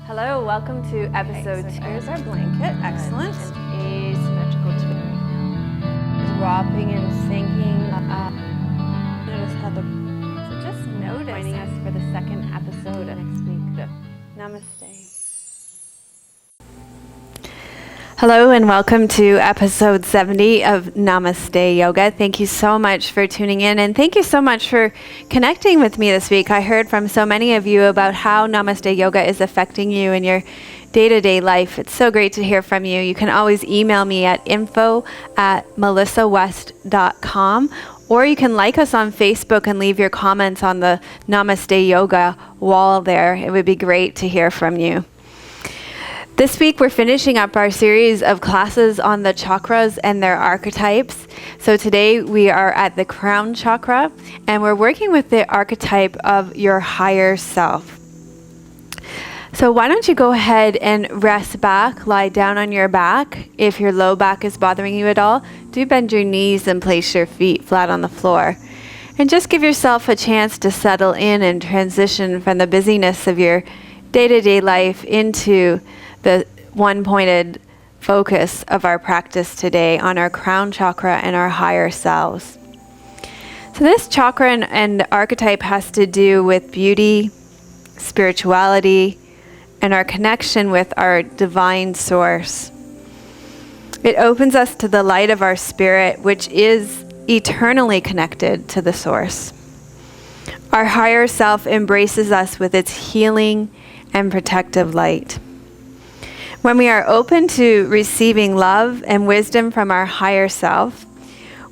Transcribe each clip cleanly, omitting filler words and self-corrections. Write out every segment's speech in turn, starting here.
Hello, welcome to episode 2. Here's our blanket, excellent. Asymmetrical twin. Dropping and sinking. Notice how So just notice joining us for the second episode next week. Namaste. Hello and welcome to episode 70 of Namaste Yoga. Thank you so much for tuning in, and thank you so much for connecting with me this week. I heard from so many of you about how Namaste Yoga is affecting you in your day-to-day life. It's so great to hear from you. You can always email me at info@melissawest.com, or you can like us on Facebook and leave your comments on the Namaste Yoga wall there. It would be great to hear from you. This week we're finishing up our series of classes on the chakras and their archetypes. So today we are at the crown chakra and we're working with the archetype of your higher self. So why don't you go ahead and rest back, lie down on your back. If your low back is bothering you at all, do bend your knees and place your feet flat on the floor. And just give yourself a chance to settle in and transition from the busyness of your day-to-day life into the one-pointed focus of our practice today on our crown chakra and our higher selves. So this chakra and archetype has to do with beauty, spirituality, and our connection with our divine source. It opens us to the light of our spirit, which is eternally connected to the source. Our higher self embraces us with its healing and protective light. When we are open to receiving love and wisdom from our higher self,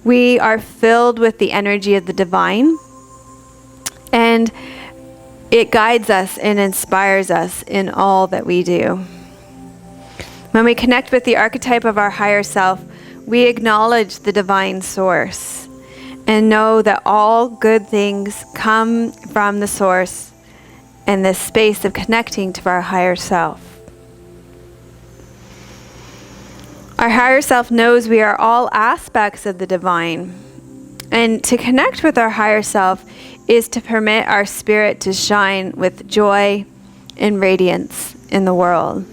we are filled with the energy of the divine, and it guides us and inspires us in all that we do. When we connect with the archetype of our higher self, we acknowledge the divine source and know that all good things come from the source and this space of connecting to our higher self. Our higher self knows we are all aspects of the divine. And to connect with our higher self is to permit our spirit to shine with joy and radiance in the world.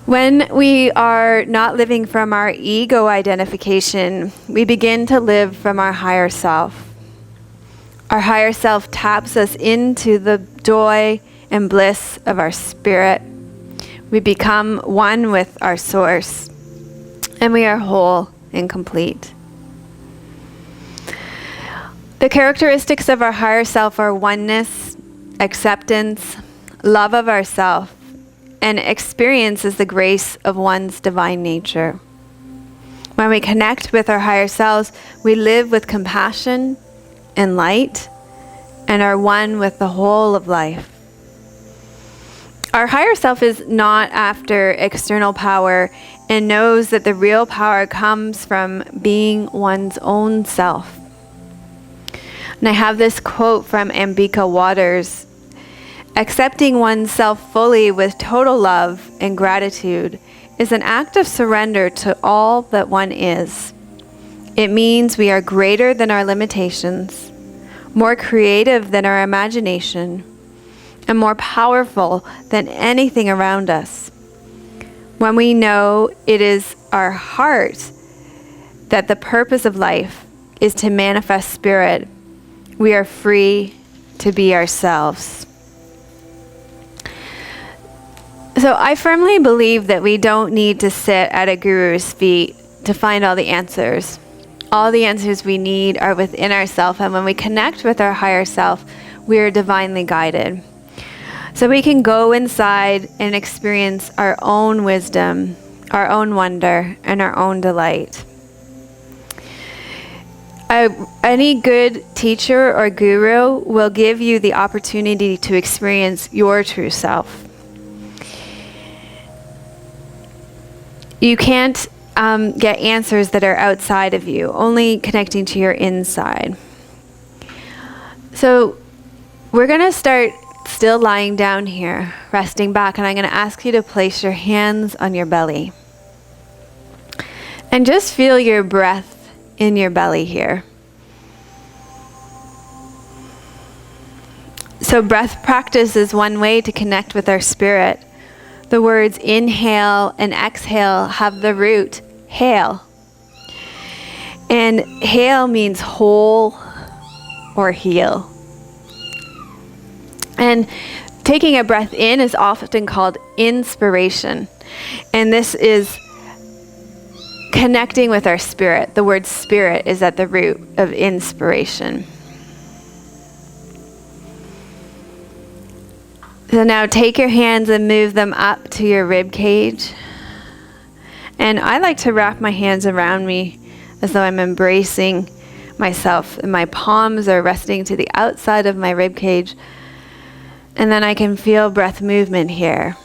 When we are not living from our ego identification, we begin to live from our higher self. Our higher self taps us into the joy and bliss of our spirit. We become one with our source, and we are whole and complete. The characteristics of our higher self are oneness, acceptance, love of ourself, and experience as the grace of one's divine nature. When we connect with our higher selves, we live with compassion and light, and are one with the whole of life. Our higher self is not after external power and knows that the real power comes from being one's own self. And I have this quote from Ambika Waters: "Accepting oneself fully with total love and gratitude is an act of surrender to all that one is. It means we are greater than our limitations, more creative than our imagination, and more powerful than anything around us. When we know it is our heart that the purpose of life is to manifest spirit, we are free to be ourselves." So I firmly believe that we don't need to sit at a guru's feet to find all the answers. All the answers we need are within ourselves, and when we connect with our higher self, we are divinely guided. So we can go inside and experience our own wisdom, our own wonder, and our own delight. Any good teacher or guru will give you the opportunity to experience your true self. You can't get answers that are outside of you, only connecting to your inside. So we're going to start still lying down here, resting back, and I'm going to ask you to place your hands on your belly. And just feel your breath in your belly here. So breath practice is one way to connect with our spirit. The words inhale and exhale have the root hail. And hail means whole or heal. And taking a breath in is often called inspiration. And this is connecting with our spirit. The word spirit is at the root of inspiration. So now take your hands and move them up to your rib cage. And I like to wrap my hands around me as though I'm embracing myself. And my palms are resting to the outside of my rib cage. And then I can feel breath movement here.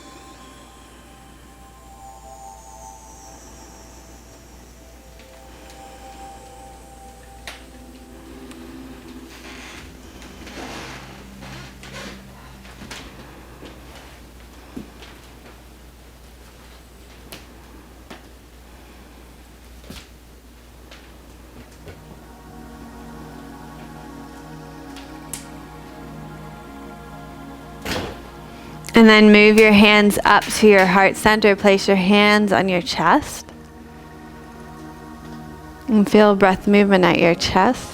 And then move your hands up to your heart center. Place your hands on your chest. And feel breath movement at your chest.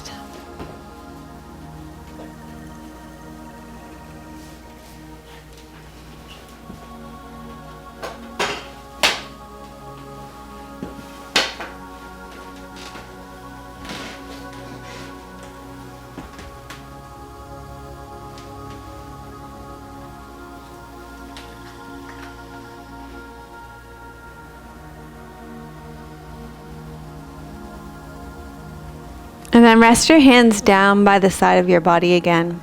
And then rest your hands down by the side of your body again.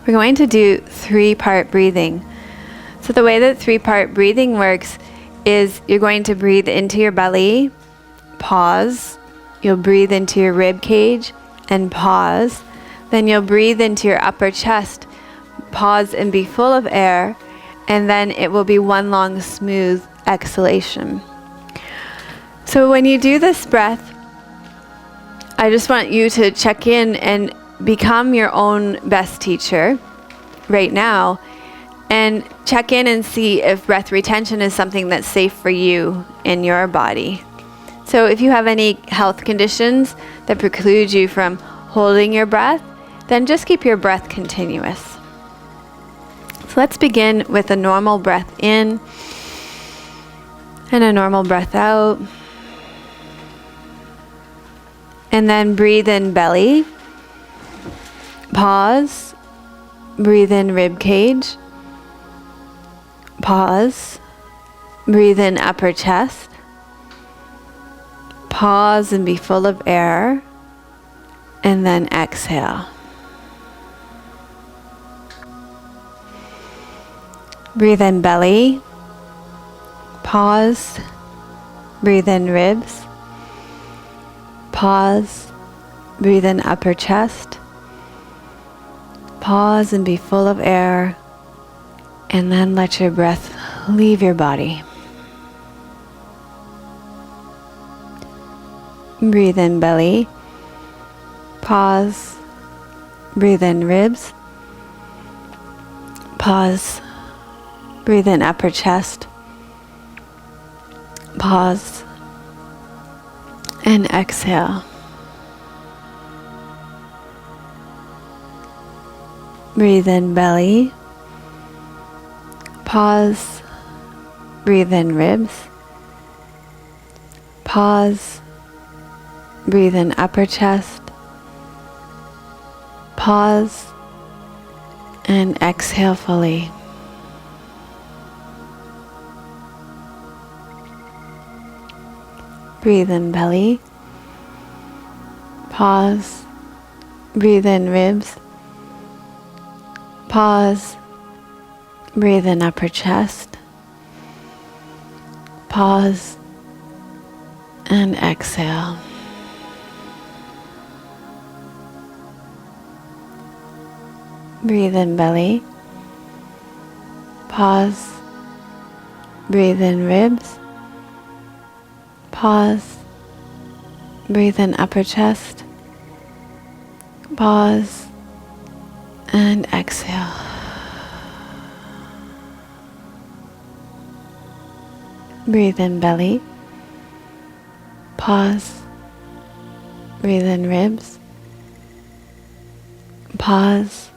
We're going to do 3-part breathing. So the way that 3-part breathing works is you're going to breathe into your belly, pause. You'll breathe into your rib cage and pause. Then you'll breathe into your upper chest, pause and be full of air. And then it will be one long smooth exhalation. So when you do this breath, I just want you to check in and become your own best teacher right now and check in and see if breath retention is something that's safe for you in your body. So if you have any health conditions that preclude you from holding your breath, then just keep your breath continuous. So let's begin with a normal breath in and a normal breath out. And then breathe in belly, pause, breathe in rib cage, pause, breathe in upper chest, pause and be full of air, and then exhale. Breathe in belly, pause, breathe in ribs, pause, breathe in upper chest, pause and be full of air, and then let your breath leave your body. Breathe in belly, pause, breathe in ribs, pause, breathe in upper chest, pause, and exhale. Breathe in belly, pause, breathe in ribs, pause, breathe in upper chest, pause, and exhale fully. Breathe in belly, pause, breathe in ribs, pause, breathe in upper chest, pause, and exhale. Breathe in belly, pause, breathe in ribs, pause, breathe in upper chest, pause, And exhale. Breathe in belly. Pause. Breathe in ribs. Pause.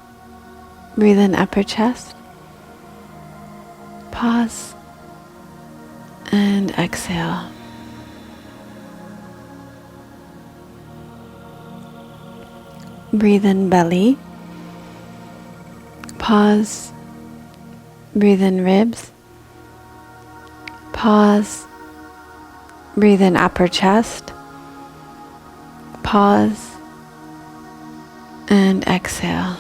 Breathe in upper chest. Pause. And exhale. Breathe in belly. Pause. Breathe in ribs. Pause. Breathe in upper chest. Pause. And exhale.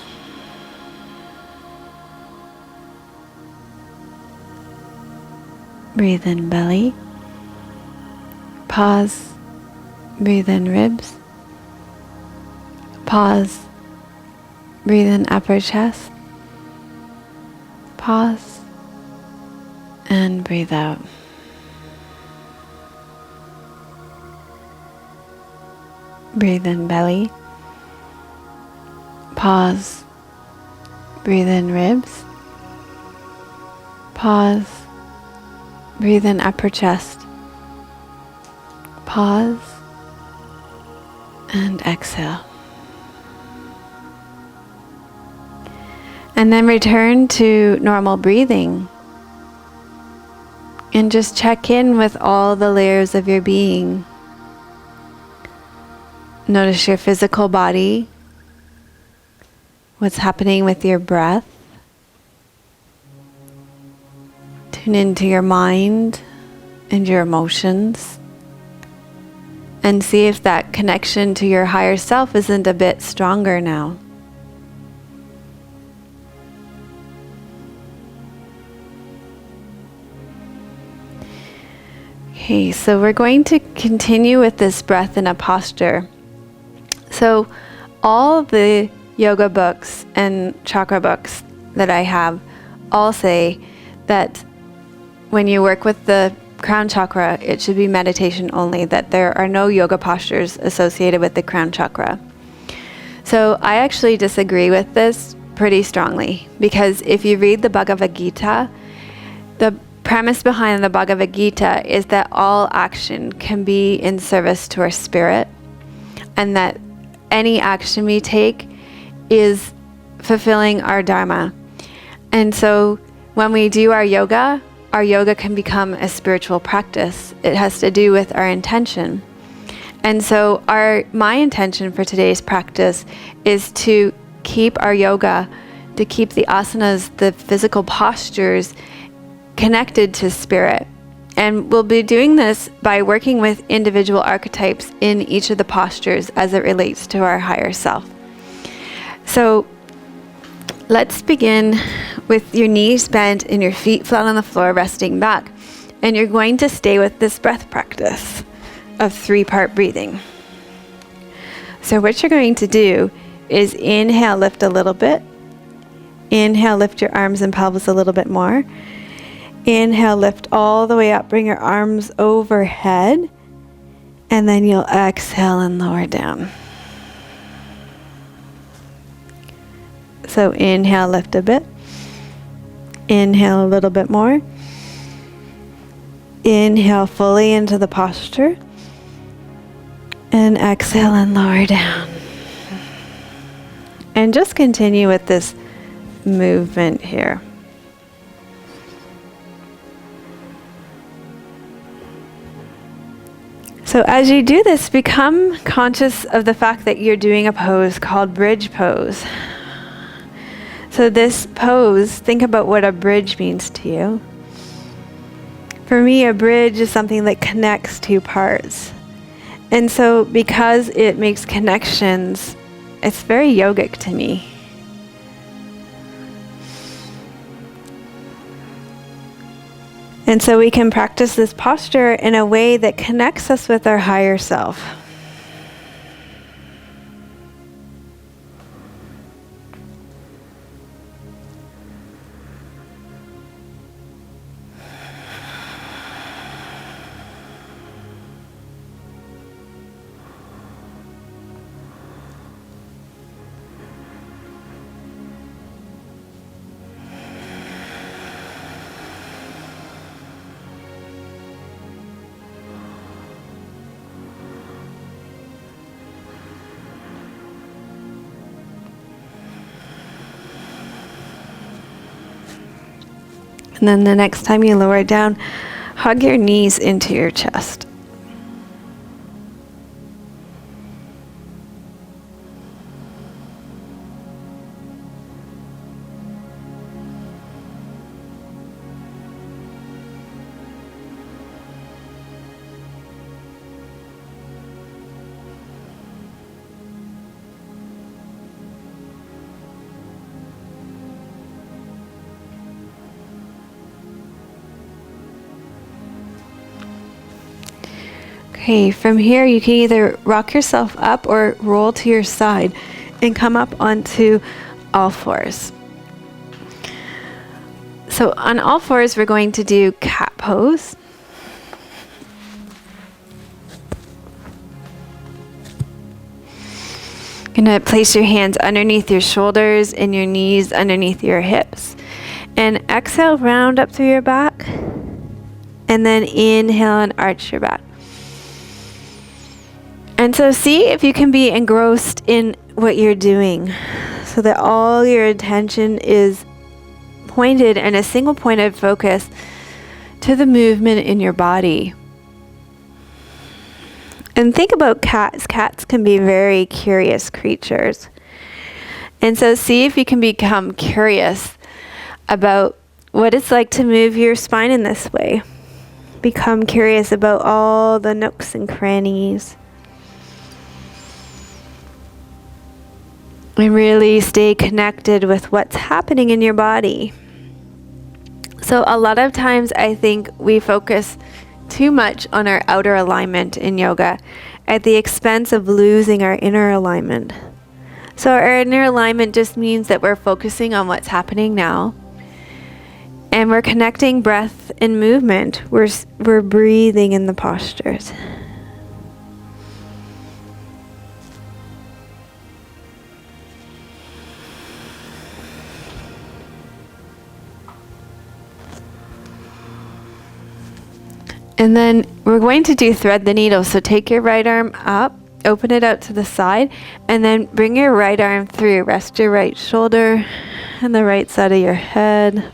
Breathe in belly. Pause. Breathe in ribs. Pause. Breathe in upper chest. Pause. And breathe out. Breathe in belly. Pause. Breathe in ribs. Pause. Breathe in upper chest. Pause. And exhale. And then return to normal breathing. And just check in with all the layers of your being. Notice your physical body. What's happening with your breath. Tune into your mind and your emotions. And see if that connection to your higher self isn't a bit stronger now. Okay, so we're going to continue with this breath in a posture. So all the yoga books and chakra books that I have all say that when you work with the crown chakra, it should be meditation only, that there are no yoga postures associated with the crown chakra. So I actually disagree with this pretty strongly, because if you read the Bhagavadgita, the premise behind the Bhagavadgita is that all action can be in service to our spirit, and that any action we take is fulfilling our dharma. And so when we do our yoga can become a spiritual practice. It has to do with our intention. And so my intention for today's practice is to keep our yoga, to keep the asanas, the physical postures, connected to spirit. And we'll be doing this by working with individual archetypes in each of the postures as it relates to our higher self. So let's begin with your knees bent and your feet flat on the floor, resting back. And you're going to stay with this breath practice of 3-part breathing. So what you're going to do is inhale, lift a little bit. Inhale, lift your arms and pelvis a little bit more. Inhale, lift all the way up, bring your arms overhead, and then you'll exhale and lower down. So inhale, lift a bit. Inhale a little bit more. Inhale fully into the posture. And exhale and lower down. And just continue with this movement here. So as you do this, become conscious of the fact that you're doing a pose called bridge pose. So this pose, think about what a bridge means to you. For me, a bridge is something that connects two parts. And so because it makes connections, it's very yogic to me. And so we can practice this posture in a way that connects us with our higher self. And then the next time you lower down, hug your knees into your chest. Okay, from here you can either rock yourself up or roll to your side and come up onto all fours. So on all fours we're going to do cat pose. You're going to place your hands underneath your shoulders and your knees underneath your hips. And exhale, round up through your back. And then inhale and arch your back. And so see if you can be engrossed in what you're doing so that all your attention is pointed and a single point of focus to the movement in your body. And think about cats. Cats can be very curious creatures. And so see if you can become curious about what it's like to move your spine in this way. Become curious about all the nooks and crannies. And really stay connected with what's happening in your body. So a lot of times I think we focus too much on our outer alignment in yoga at the expense of losing our inner alignment. So our inner alignment just means that we're focusing on what's happening now. And we're connecting breath and movement. We're breathing in the postures. And then we're going to do thread the needle. So take your right arm up, open it out to the side, and then bring your right arm through. Rest your right shoulder and the right side of your head.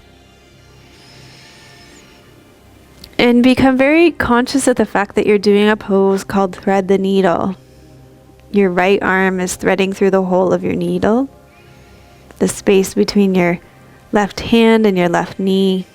And become very conscious of the fact that you're doing a pose called thread the needle. Your right arm is threading through the hole of your needle, the space between your left hand and your left knee.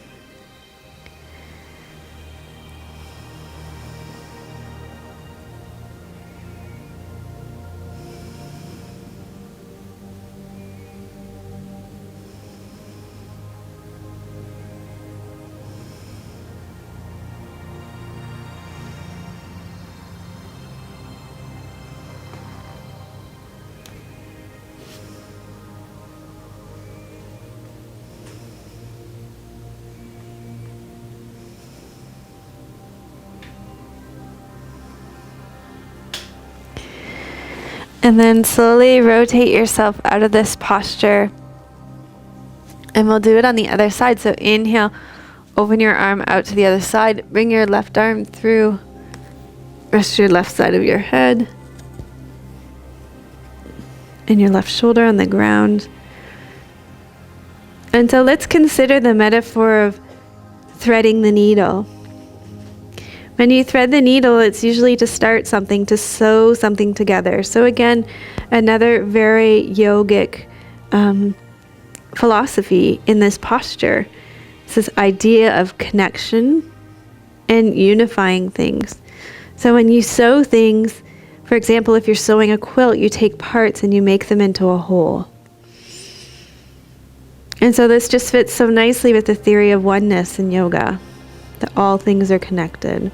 And then slowly rotate yourself out of this posture. And we'll do it on the other side. So inhale, open your arm out to the other side. Bring your left arm through. Rest your left side of your head. And your left shoulder on the ground. And so let's consider the metaphor of threading the needle. When you thread the needle, it's usually to start something, to sew something together. So again, another very yogic philosophy in this posture. It's this idea of connection and unifying things. So when you sew things, for example, if you're sewing a quilt, you take parts and you make them into a whole. And so this just fits so nicely with the theory of oneness in yoga, that all things are connected.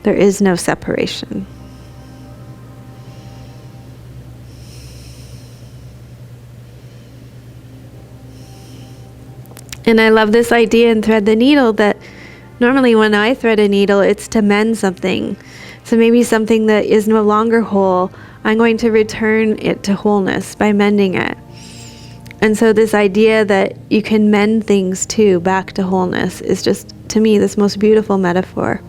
There is no separation. And I love this idea in thread the needle that normally when I thread a needle, it's to mend something. So maybe something that is no longer whole, I'm going to return it to wholeness by mending it. And so this idea that you can mend things too back to wholeness is just, to me, this most beautiful metaphor.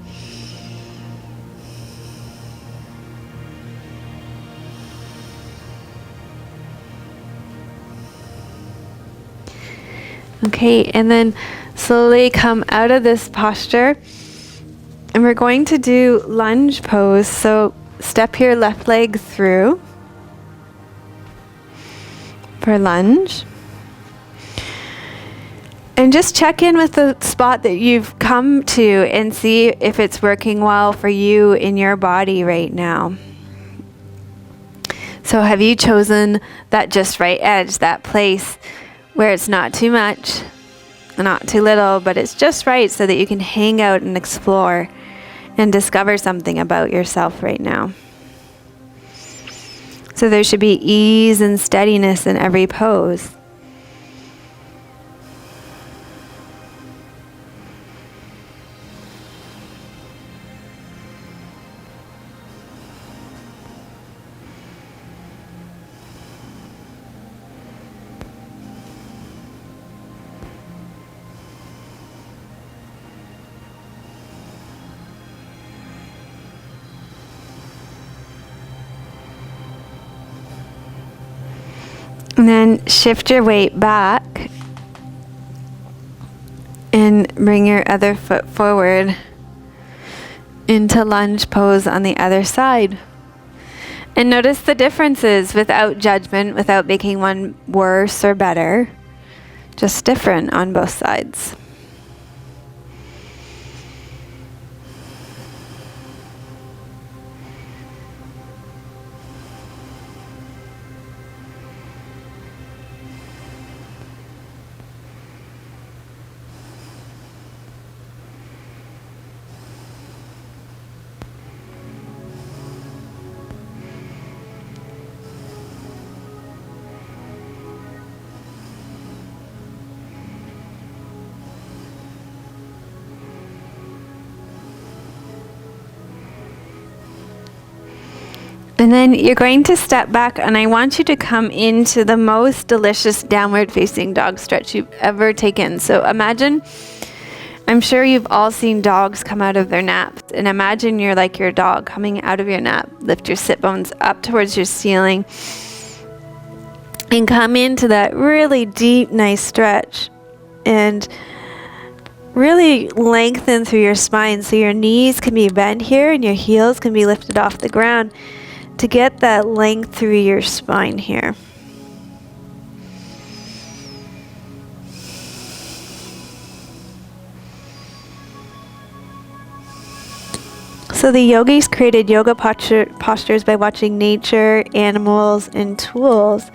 Okay, and then slowly come out of this posture. And we're going to do lunge pose. So step your left leg through for lunge. And just check in with the spot that you've come to and see if it's working well for you in your body right now. So have you chosen that just right edge, that place where it's not too much, not too little, but it's just right so that you can hang out and explore and discover something about yourself right now. So there should be ease and steadiness in every pose. And then shift your weight back and bring your other foot forward into lunge pose on the other side. And notice the differences without judgment, without making one worse or better, just different on both sides. And then you're going to step back, and I want you to come into the most delicious downward facing dog stretch you've ever taken. So imagine, I'm sure you've all seen dogs come out of their naps, and imagine you're like your dog coming out of your nap. Lift your sit bones up towards your ceiling and come into that really deep, nice stretch. And really lengthen through your spine so your knees can be bent here and your heels can be lifted off the ground to get that length through your spine here. So the yogis created yoga postures by watching nature, animals, and tools.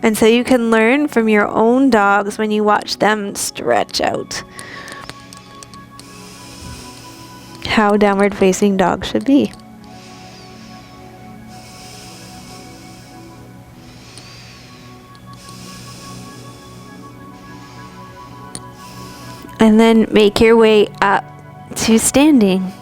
And so you can learn from your own dogs when you watch them stretch out how downward facing dog should be. And then make your way up to standing.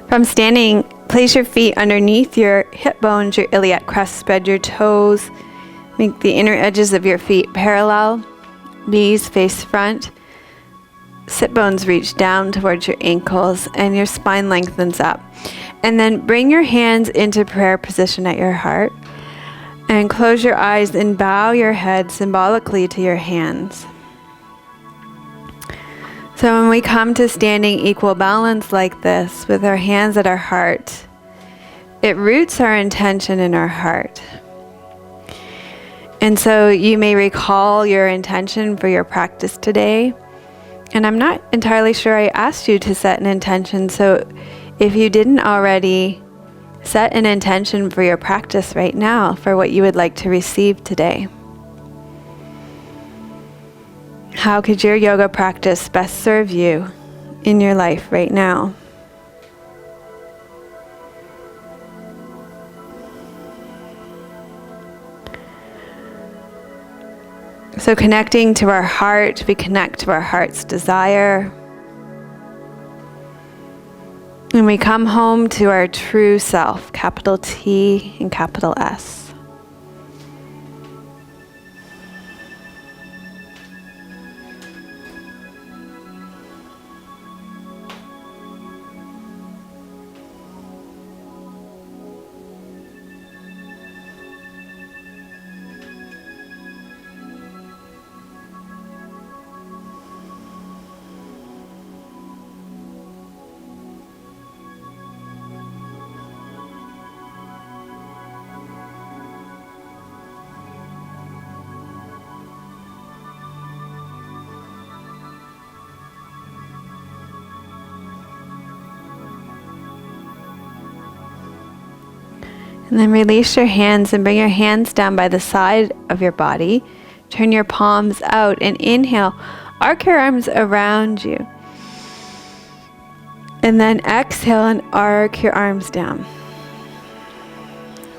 From standing, place your feet underneath your hip bones, your iliac crest, spread your toes. Make the inner edges of your feet parallel. Knees face front. Sit bones reach down towards your ankles and your spine lengthens up. And then bring your hands into prayer position at your heart. And close your eyes and bow your head symbolically to your hands. So when we come to standing equal balance like this with our hands at our heart, it roots our intention in our heart. And so you may recall your intention for your practice today. And I'm not entirely sure I asked you to set an intention, so if you didn't already, set an intention for your practice right now for what you would like to receive today. How could your yoga practice best serve you in your life right now? So connecting to our heart, we connect to our heart's desire. And we come home to our true self, capital T and capital S. And then release your hands and bring your hands down by the side of your body. Turn your palms out and inhale. Arc your arms around you. And then exhale and arc your arms down.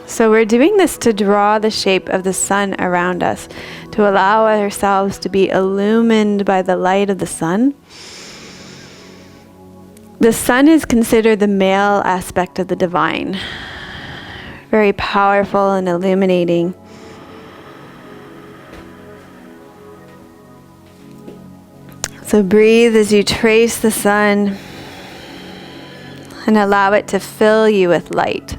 So we're doing this to draw the shape of the sun around us, to allow ourselves to be illumined by the light of the sun. The sun is considered the male aspect of the divine. Very powerful and illuminating. So breathe as you trace the sun and allow it to fill you with light.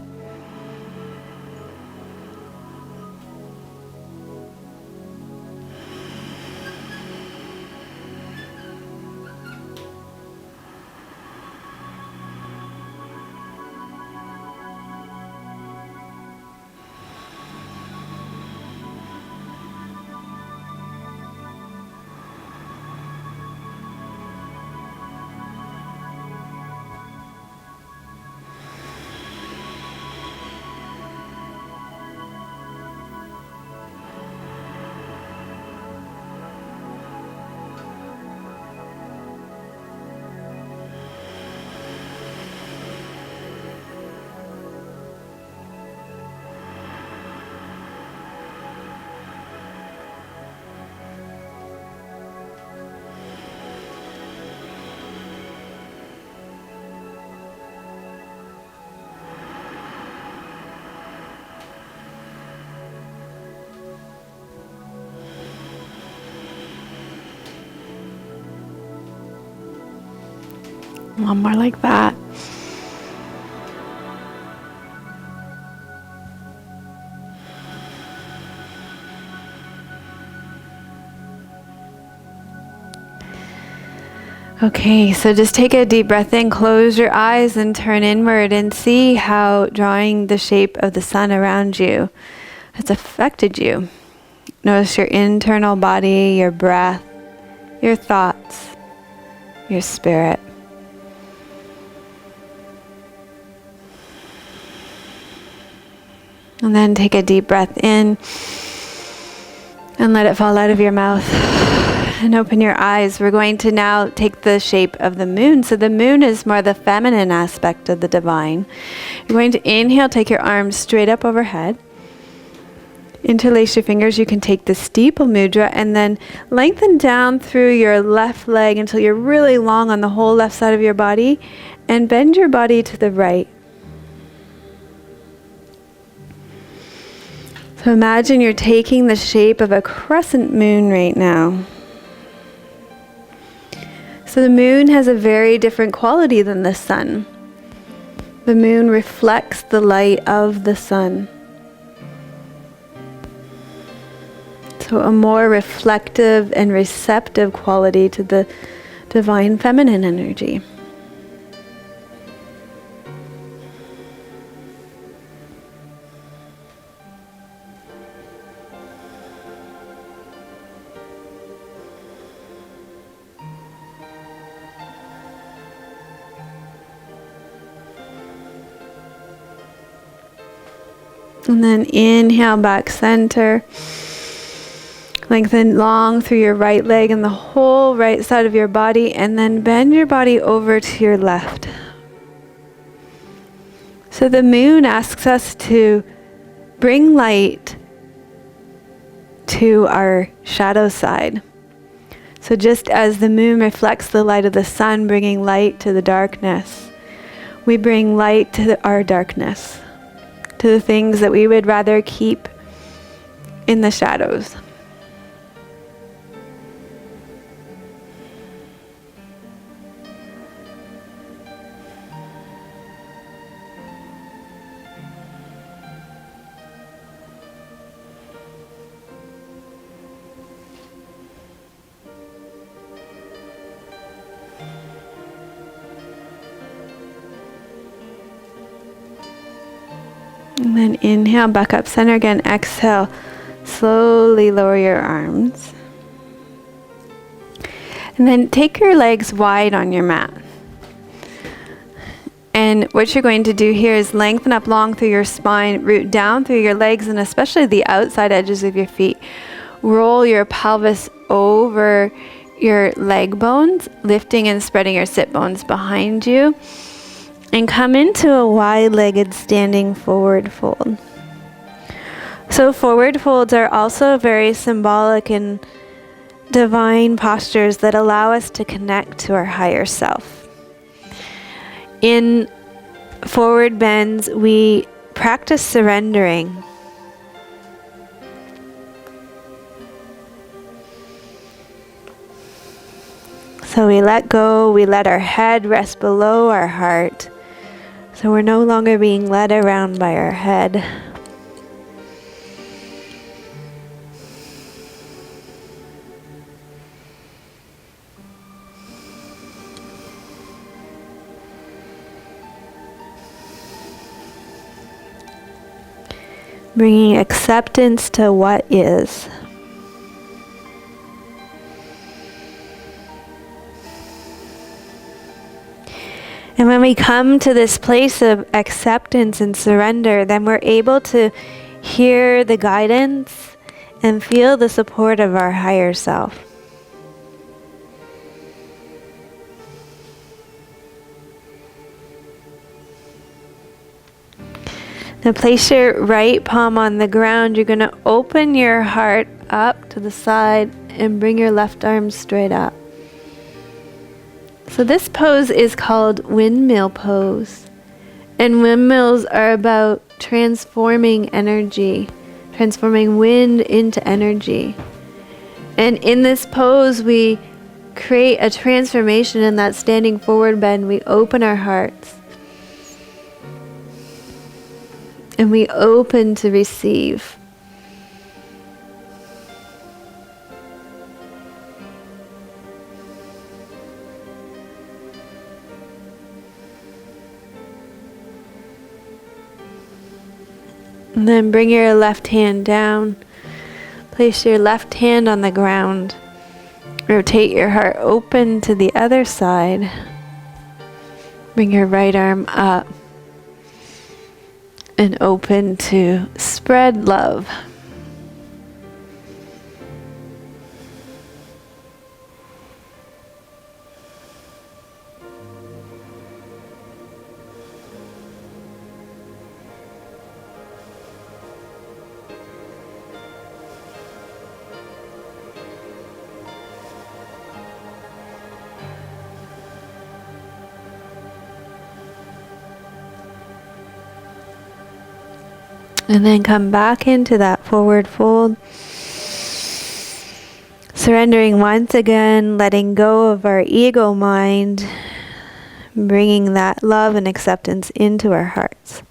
One more like that. Okay, so just take a deep breath in, close your eyes and turn inward and see how drawing the shape of the sun around you has affected you. Notice your internal body, your breath, your thoughts, your spirit. And then take a deep breath in and let it fall out of your mouth and open your eyes. We're going to now take the shape of the moon. So the moon is more the feminine aspect of the divine. You're going to inhale, take your arms straight up overhead. Interlace your fingers. You can take the steeple mudra and then lengthen down through your left leg until you're really long on the whole left side of your body and bend your body to the right. So imagine you're taking the shape of a crescent moon right now. So the moon has a very different quality than the sun. The moon reflects the light of the sun. So a more reflective and receptive quality to the divine feminine energy. And then inhale back center. Lengthen long through your right leg and the whole right side of your body, and then bend your body over to your left. So the moon asks us to bring light to our shadow side. So just as the moon reflects the light of the sun, bringing light to the darkness, we bring light to our darkness, to the things that we would rather keep in the shadows. And then inhale, back up center again. Exhale, slowly lower your arms. And then take your legs wide on your mat. And And what you're going to do here is lengthen up long through your spine, root down through your legs, and especially the outside edges of your feet. Roll your pelvis over your leg bones, lifting and spreading your sit bones behind you. And come into a wide-legged standing forward fold. So forward folds are also very symbolic and divine postures that allow us to connect to our higher self. In forward bends, we practice surrendering. So we let go, we let our head rest below our heart. So we're no longer being led around by our head. Bringing acceptance to what is. And when we come to this place of acceptance and surrender, then we're able to hear the guidance and feel the support of our higher self. Now place your right palm on the ground. You're going to open your heart up to the side and bring your left arm straight up. So this pose is called windmill pose. And windmills are about transforming energy, transforming wind into energy. And in this pose, we create a transformation in that standing forward bend. We open our hearts. And we open to receive. And then bring your left hand down. Place your left hand on the ground. Rotate your heart open to the other side. Bring your right arm up. And open to spread love. And then come back into that forward fold. Surrendering once again, letting go of our ego mind, bringing that love and acceptance into our hearts.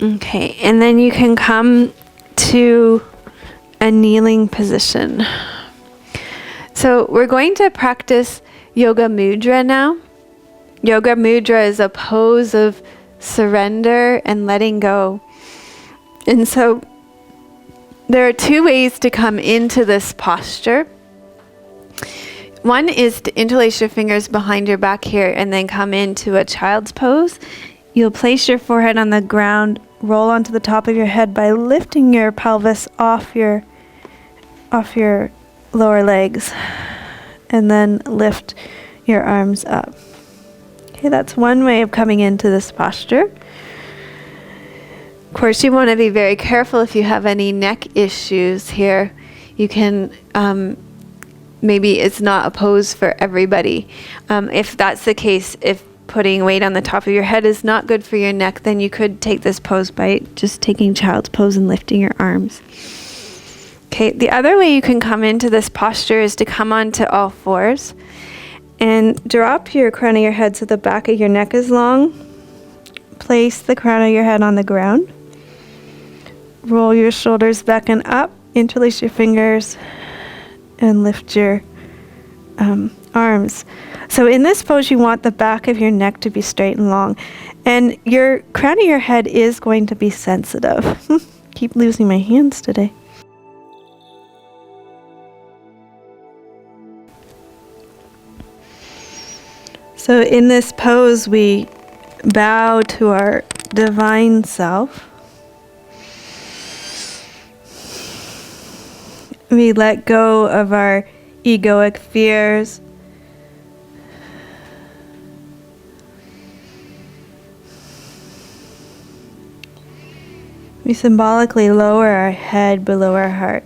Okay, and then you can come to a kneeling position. So we're going to practice yoga mudra now. Yoga mudra is a pose of surrender and letting go. And so there are two ways to come into this posture. One is to interlace your fingers behind your back here and then come into a child's pose. You'll place your forehead on the ground, roll onto the top of your head by lifting your pelvis off your lower legs, and then lift your arms up. Okay, that's one way of coming into this posture. Of course, you want to be very careful if you have any neck issues here. You can, maybe it's not a pose for everybody. If that's the case, if putting weight on the top of your head is not good for your neck, then you could take this pose by just taking child's pose and lifting your arms. Okay, the other way you can come into this posture is to come onto all fours and drop your crown of your head so the back of your neck is long. Place the crown of your head on the ground. Roll your shoulders back and up. Interlace your fingers and lift your arms. So in this pose, you want the back of your neck to be straight and long. And your crown of your head is going to be sensitive. Keep losing my hands today. So in this pose, we bow to our divine self. We let go of our egoic fears. We symbolically lower our head below our heart.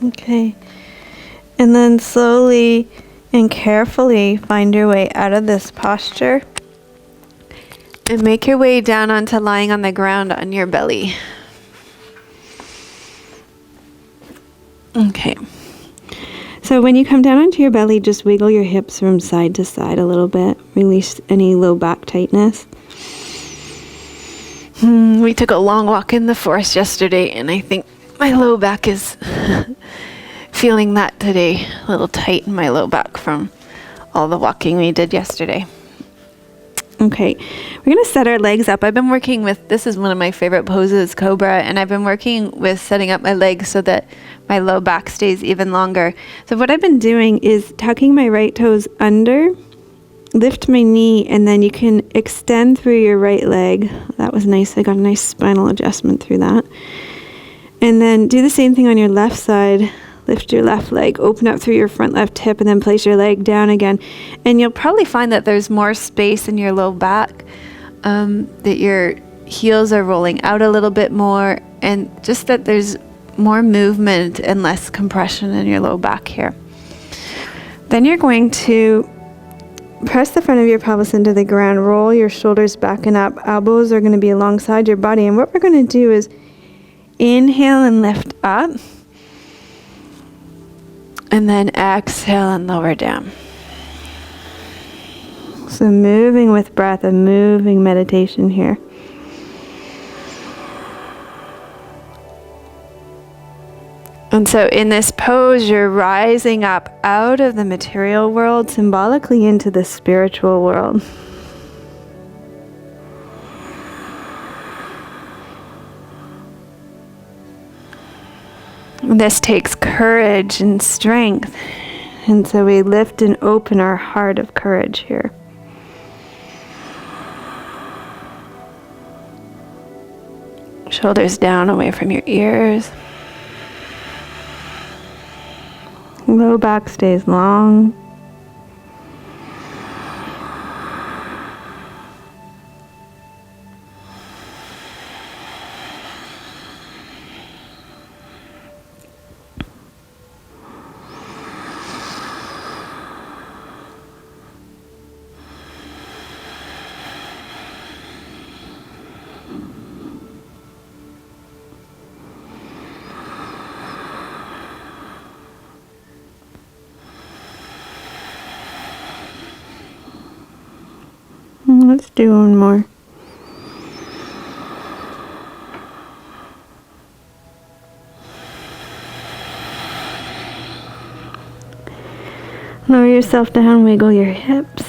Okay. And then slowly and carefully find your way out of this posture and make your way down onto lying on the ground on your belly. Okay. So when you come down onto your belly, just wiggle your hips from side to side a little bit. Release any low back tightness. We took a long walk in the forest yesterday, and I think my low back is feeling that today. A little tight in my low back from all the walking we did yesterday. Okay, we're going to set our legs up. I've been working with, this is one of my favorite poses, Cobra, and I've been working with setting up my legs so that my low back stays even longer. So what I've been doing is tucking my right toes under, lift my knee, and then you can extend through your right leg. That was nice. I got a nice spinal adjustment through that. And then do the same thing on your left side. Lift your left leg, open up through your front left hip, and then place your leg down again. And you'll probably find that there's more space in your low back, that your heels are rolling out a little bit more, and just that there's more movement and less compression in your low back here. Then you're going to press the front of your pelvis into the ground, roll your shoulders back and up. Elbows are going to be alongside your body. And what we're going to do is inhale and lift up. And then exhale and lower down. So moving with breath, a moving meditation here. And so in this pose, you're rising up out of the material world, symbolically into the spiritual world. This takes courage and strength, and so we lift and open our heart of courage here. Shoulders down away from your ears. Low back stays long. Let's do one more. Lower yourself down, wiggle your hips.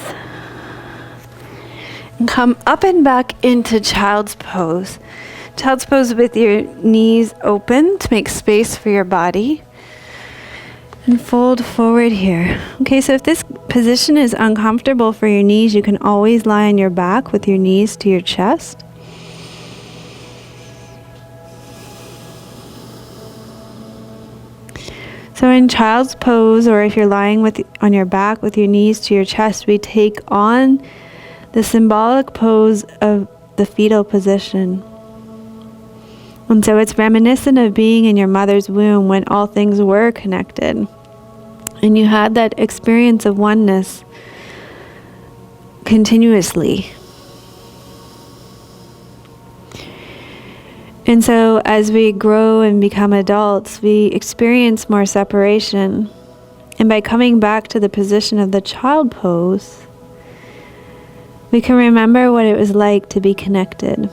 And come up and back into child's pose. Child's pose with your knees open to make space for your body. And fold forward here. Okay, so if this position is uncomfortable for your knees, you can always lie on your back with your knees to your chest. So in child's pose, or if you're lying on your back with your knees to your chest, we take on the symbolic pose of the fetal position. And so it's reminiscent of being in your mother's womb when all things were connected. And you had that experience of oneness continuously. And so as we grow and become adults, we experience more separation. And by coming back to the position of the child pose, we can remember what it was like to be connected.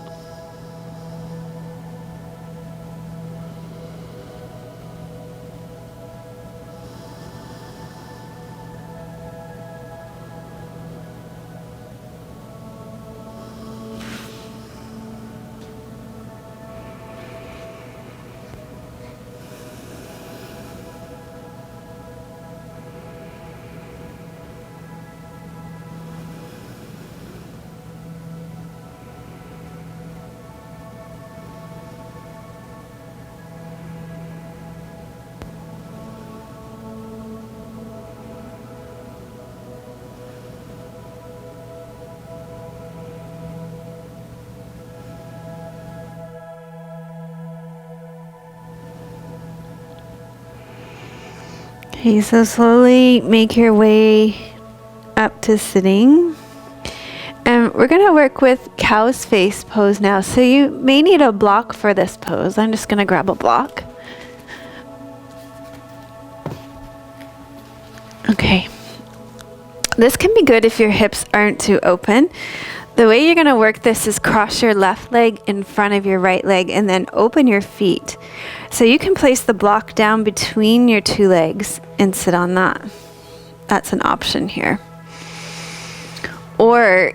Okay, so slowly make your way up to sitting. And we're going to work with cow's face pose now. So you may need a block for this pose. I'm just going to grab a block. Okay. This can be good if your hips aren't too open. The way you're going to work this is cross your left leg in front of your right leg and then open your feet. So you can place the block down between your two legs and sit on that. That's an option here. Or,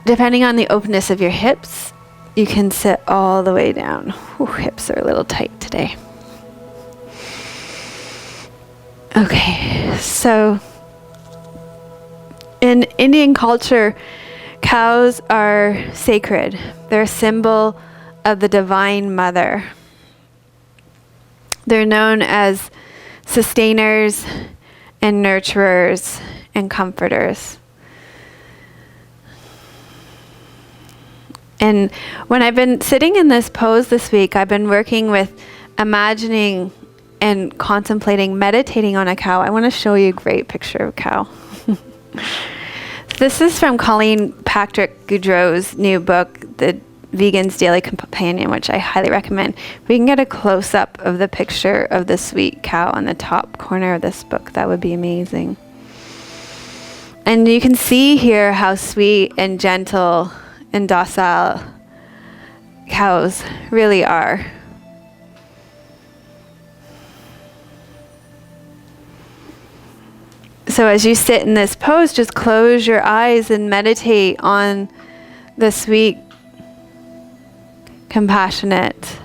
depending on the openness of your hips, you can sit all the way down. Ooh, hips are a little tight today. Okay, so in Indian culture, cows are sacred. They're a symbol of the Divine Mother. They're known as sustainers and nurturers and comforters. And when I've been sitting in this pose this week, I've been working with imagining and contemplating, meditating on a cow. I want to show you a great picture of a cow. This is from Colleen Patrick Goudreau's new book, The Vegan's Daily Companion, which I highly recommend. We can get a close-up of the picture of the sweet cow on the top corner of this book. That would be amazing. And you can see here how sweet and gentle and docile cows really are. So as you sit in this pose, just close your eyes and meditate on the sweet, compassionate,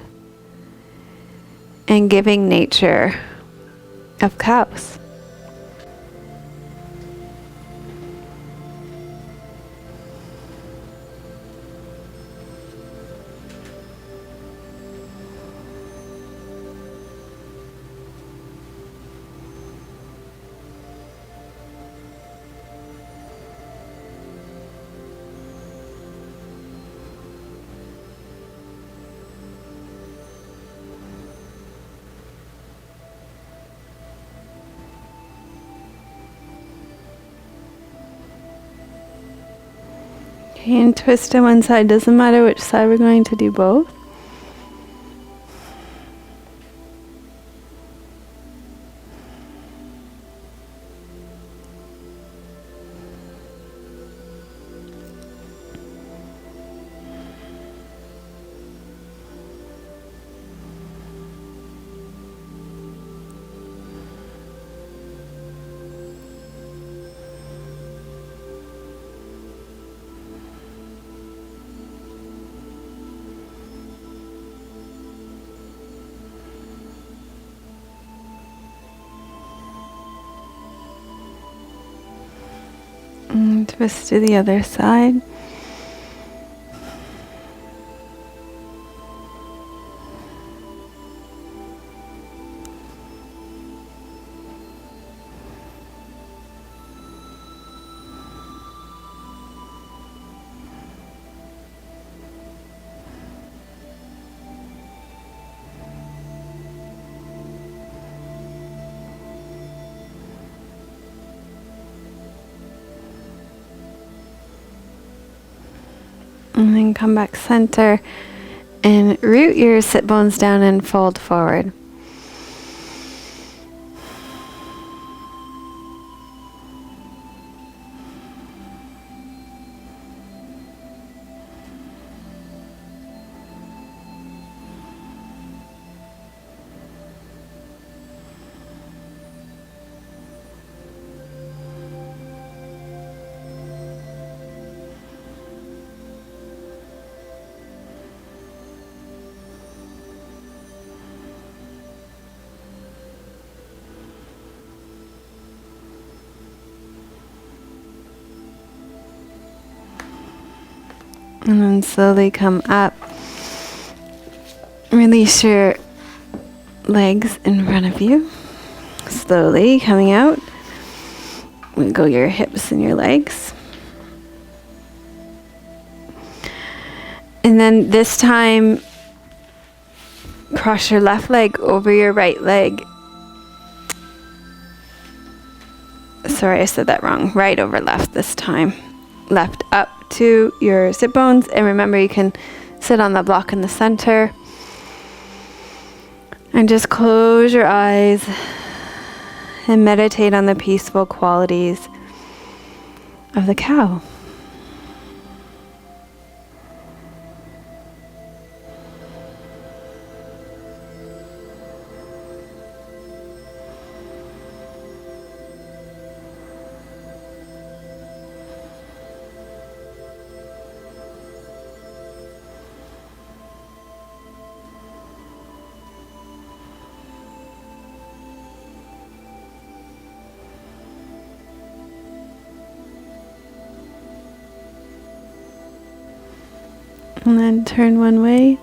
and giving nature of cows. And twist to one side. Doesn't matter which side, we're going to do both. And twist to the other side. And then come back center And root your sit bones down and fold forward. And then slowly come up. Release your legs in front of you. Slowly coming out. Wiggle your hips and your legs. And then this time, cross your left leg over your right leg. Sorry, I said that wrong. Right over left this time. Left up to your sit bones, and remember you can sit on the block in the center and just close your eyes and meditate on the peaceful qualities of the cow. And then turn one way.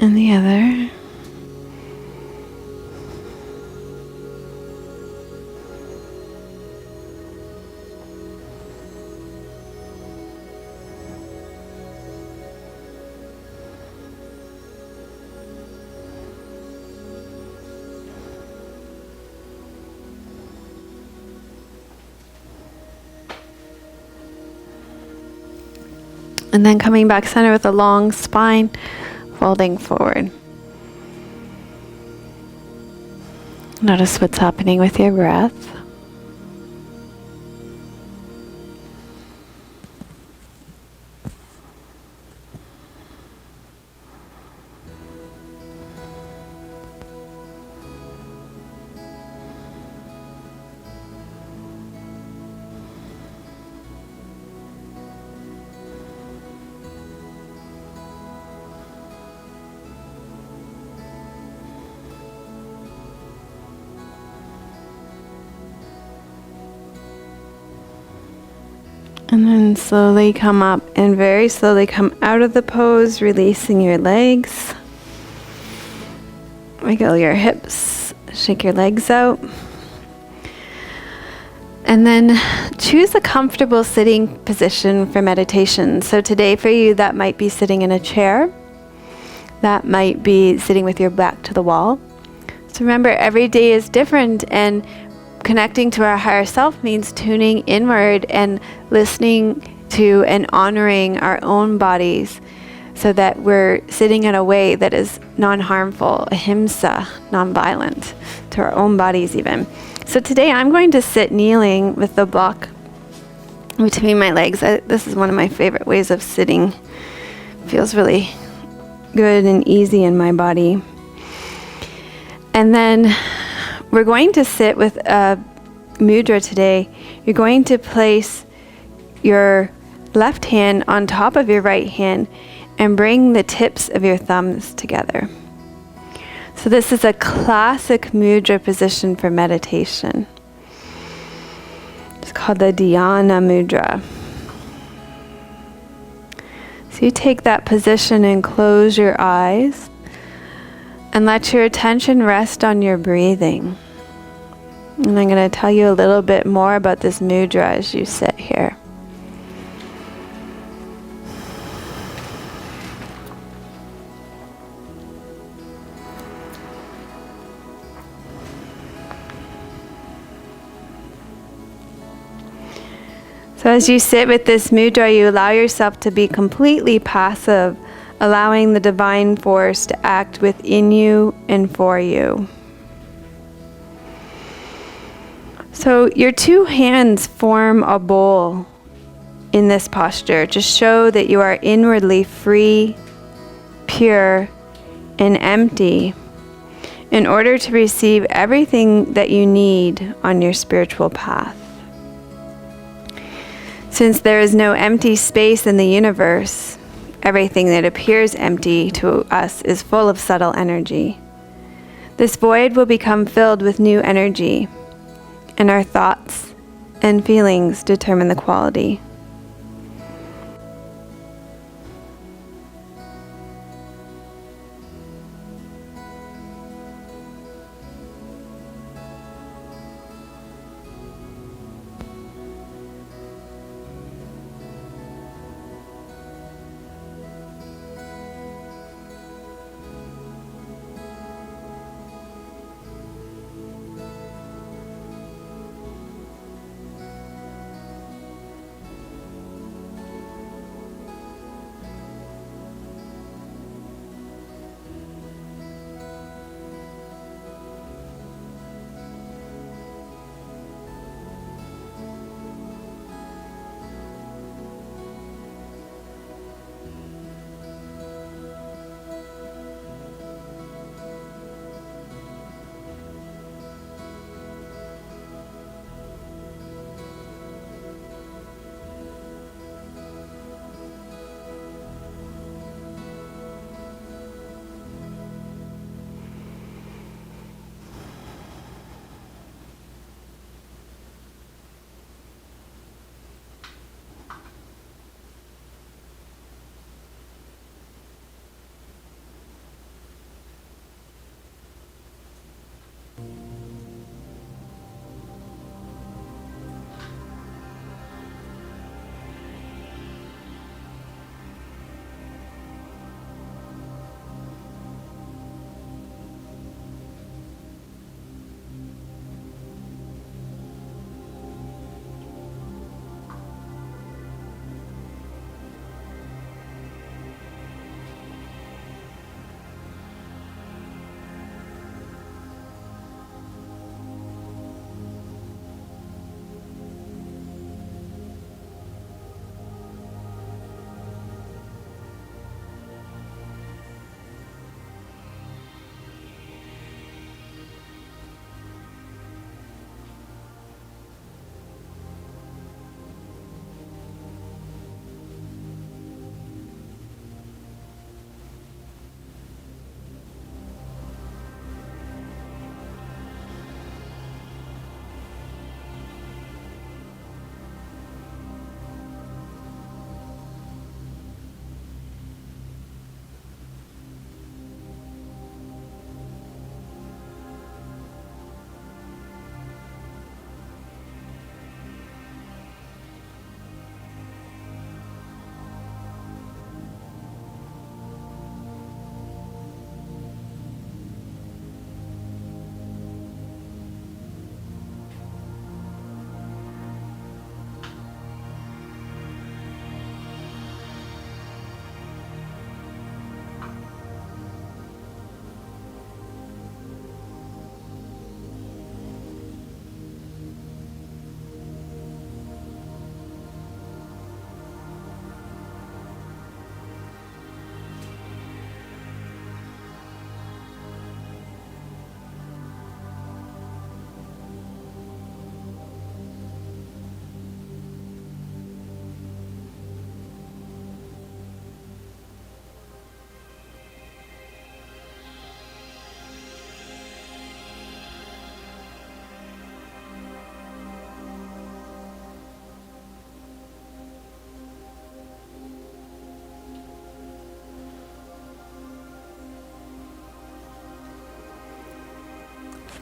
And the other. And then coming back center with a long spine, folding forward. Notice what's happening with your breath. And then slowly come up and very slowly come out of the pose, releasing your legs. Wiggle your hips, shake your legs out. And then choose a comfortable sitting position for meditation. So today for you, that might be sitting in a chair. That might be sitting with your back to the wall. So remember, every day is different, and connecting to our higher self means tuning inward and listening to and honoring our own bodies so that we're sitting in a way that is non-harmful, ahimsa, non-violent to our own bodies even. So today I'm going to sit kneeling with the block between my legs. This is one of my favorite ways of sitting. Feels really good and easy in my body. And then we're going to sit with a mudra today. You're going to place your left hand on top of your right hand and bring the tips of your thumbs together. So this is a classic mudra position for meditation. It's called the dhyana mudra. So you take that position and close your eyes. And let your attention rest on your breathing. And I'm going to tell you a little bit more about this mudra as you sit here. So as you sit with this mudra, you allow yourself to be completely passive, allowing the divine force to act within you and for you. So your two hands form a bowl in this posture to show that you are inwardly free, pure, and empty in order to receive everything that you need on your spiritual path. Since there is no empty space in the universe, everything that appears empty to us is full of subtle energy. This void will become filled with new energy, and our thoughts and feelings determine the quality.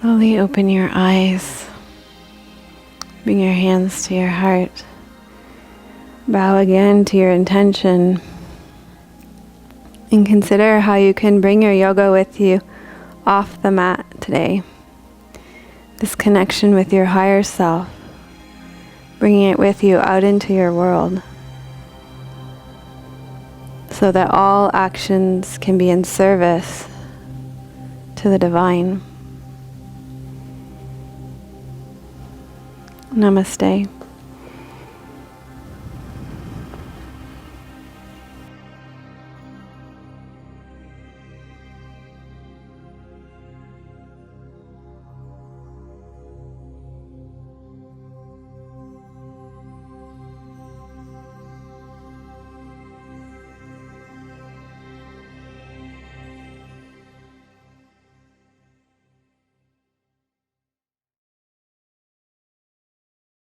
Slowly open your eyes. Bring your hands to your heart. Bow again to your intention. And consider how you can bring your yoga with you off the mat today. This connection with your higher self. Bringing it with you out into your world. So that all actions can be in service to the divine. Namaste.